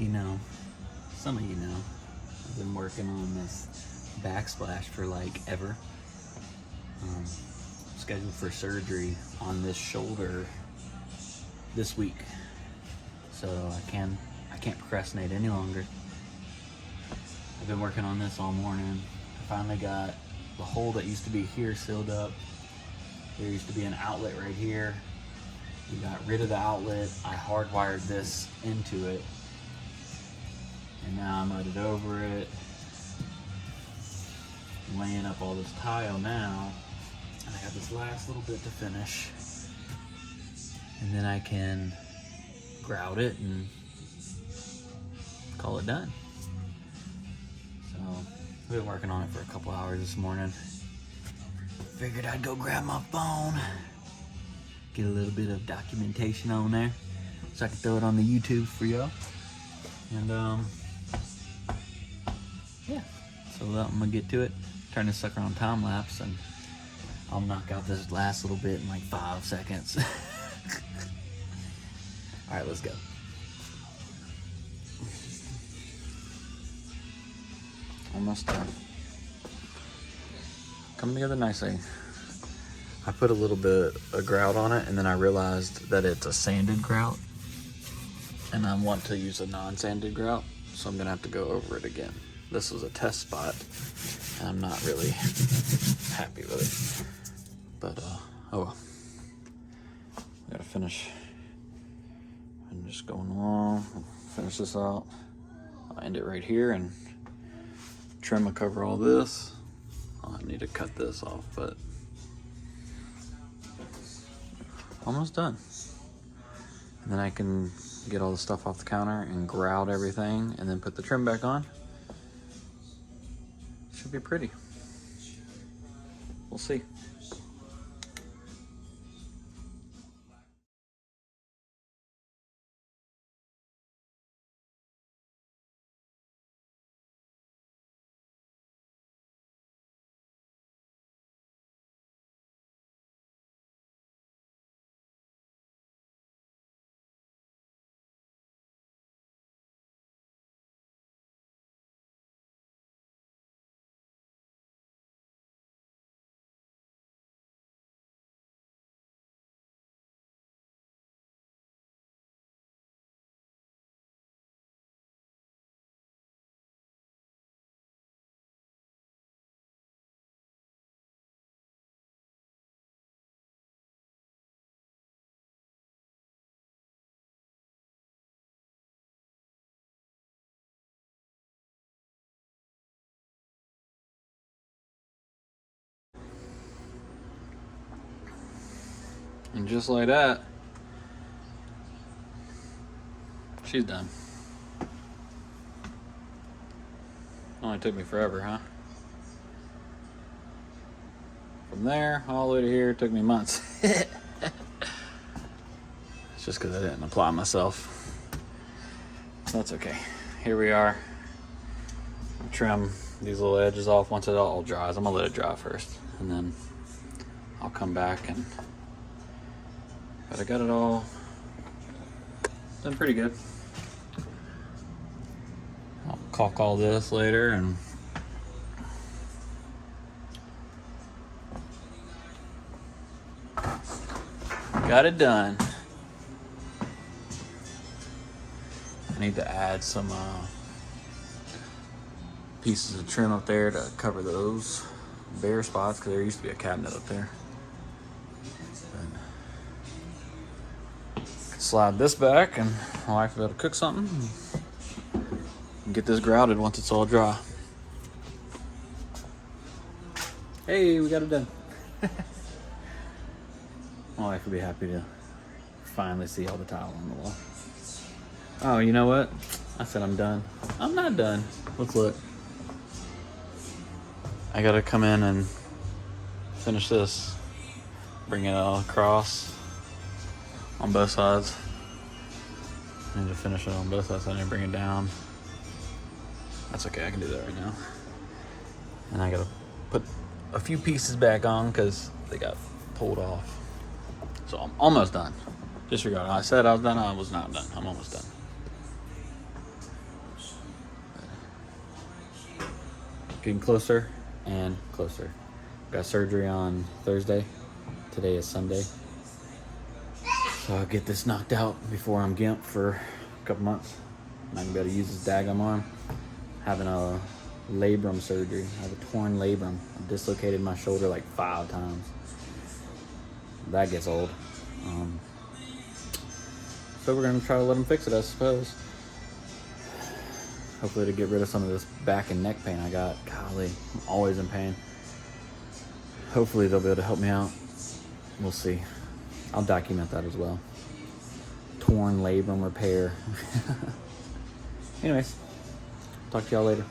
you know, some of you know, I've been working on this backsplash for like ever. Scheduled for surgery on this shoulder this week, so I can't procrastinate any longer. I've been working on this all morning. I finally got the hole that used to be here sealed up. There used to be an outlet right here. We got rid of the outlet. I hardwired this into it, and now I mudded over it. I'm laying up all this tile now, and I have this last little bit to finish, and then I can grout it and call it done. So we've been working on it for a couple hours this morning. Figured I'd go grab my phone, get a little bit of documentation on there so I can throw it on the YouTube for y'all. And yeah, so I'm gonna get to it, turn this sucker on time lapse, and I'll knock out this last little bit in like 5 seconds. All right, let's go. Almost done. Coming together nicely. I put a little bit of grout on it, and then I realized that it's a sanded grout, and I want to use a non-sanded grout, so I'm gonna have to go over it again. This was a test spot, and I'm not really happy with it. But oh well. I gotta finish. I'm just going along. Finish this out. I'll end it right here and trim and cover all this. I need to cut this off, but almost done. And then I can get all the stuff off the counter and grout everything and then put the trim back on. Should be pretty. We'll see. And just like that, she's done. Only took me forever, huh? From there all the way to here took me months. It's just because I didn't apply myself. That's okay. Here we are. I'll trim these little edges off once it all dries. I'm gonna let it dry first, and then I'll come back and. But I got it all done pretty good. I'll caulk all this later and got it done. I need to add some pieces of trim up there to cover those bare spots, because there used to be a cabinet up there. Slide this back, and my wife will be able to cook something and get this grouted once it's all dry. Hey, we got it done. My wife will be happy to finally see all the tile on the wall. Oh, you know what? I said I'm done. I'm not done. Let's look. I gotta come in and finish this. Bring it all across on both sides. I need to finish it on both sides. I need to bring it down. That's okay, I can do that right now. And I gotta put a few pieces back on because they got pulled off. So I'm almost done. Disregard. I said I was done, I was not done. I'm almost done. getting closer and closer. Got surgery on Thursday. Today is Sunday. So I'll get this knocked out before I'm gimped for a couple months. I'm not gonna be able to use this daggum arm. Having a labrum surgery. I have a torn labrum. I dislocated my shoulder like 5 times. That gets old. So we're gonna try to let them fix it, I suppose. Hopefully to get rid of some of this back and neck pain I got. Golly, I'm always in pain. Hopefully they'll be able to help me out. We'll see. I'll document that as well. Torn labrum repair. Anyways, talk to y'all later.